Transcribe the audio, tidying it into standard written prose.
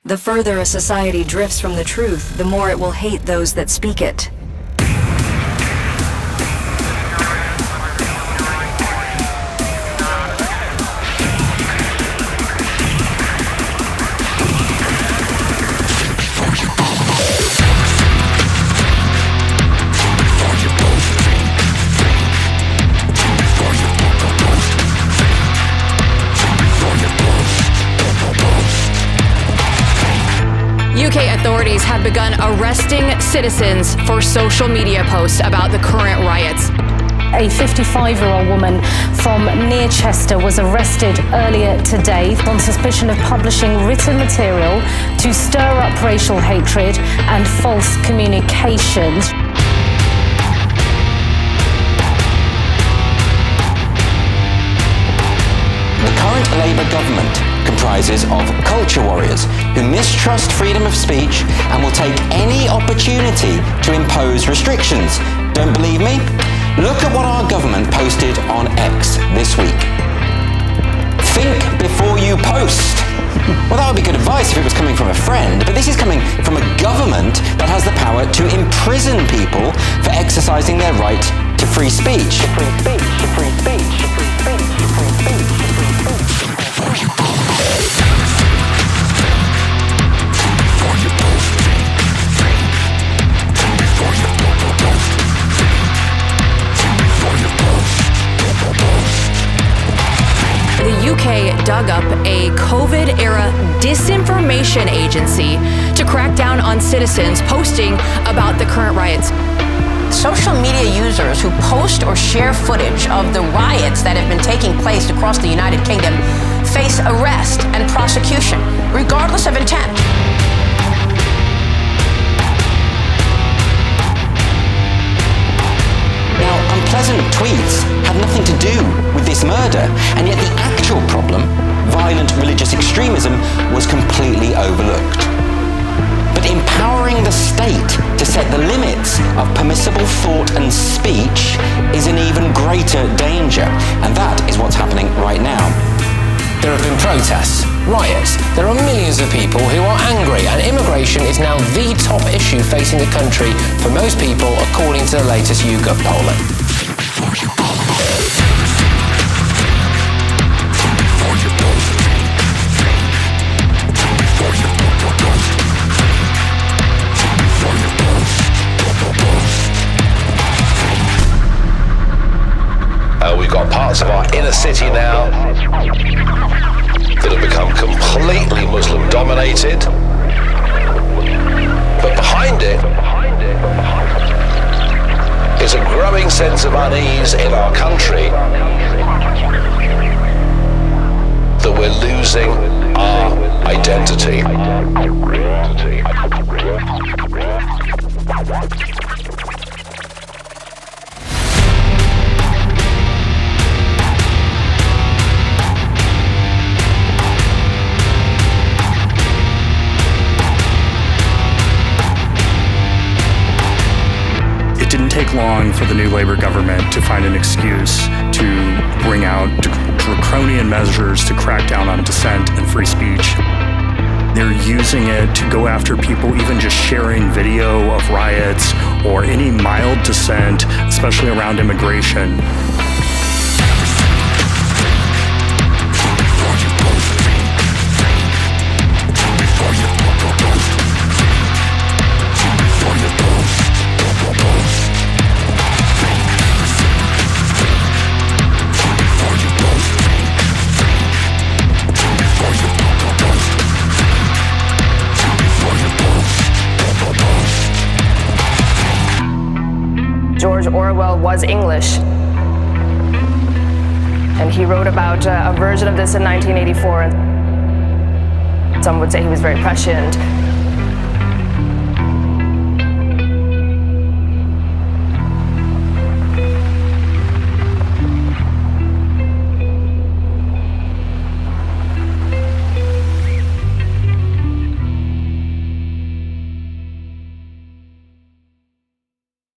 The further a society drifts from the truth, the more it will hate those that speak it. UK authorities have begun arresting citizens for social media posts about the current riots. A 55-year-old woman from near Chester was arrested earlier today on suspicion of publishing written material to stir up racial hatred and false communications. The current Labour government comprises of culture warriors who mistrust freedom of speech and will take any opportunity to impose restrictions. Don't believe me? Look at what our government posted on X this week. Think before you post. Well, that would be good advice if it was coming from a friend, but this is coming from a government that has the power to imprison people for exercising their right to free speech. Free speech, free speech, free speech, free speech, free speech. The UK dug up a COVID-era disinformation agency to crack down on citizens posting about the current riots. Social media users who post or share footage of the riots that have been taking place across the United Kingdom face arrest and prosecution, regardless of intent. Now, unpleasant tweets had nothing to do with this murder, and yet the actual problem, violent religious extremism, was completely overlooked. But empowering the state to set the limits of permissible thought and speech is an even greater danger, and that is what's happening right now. There have been protests, riots, there are millions of people who are angry, and immigration is now the top issue facing the country for most people, according to the latest YouGov polling. We've got parts of our inner city now that have become completely Muslim dominated. But behind it is a growing sense of unease in our country that we're losing our identity. It didn't take long for the new Labour government to find an excuse to bring out draconian measures to crack down on dissent and free speech. They're using it to go after people even just sharing video of riots or any mild dissent, especially around immigration. George Orwell was English, and he wrote about a version of this in 1984. Some would say he was very prescient.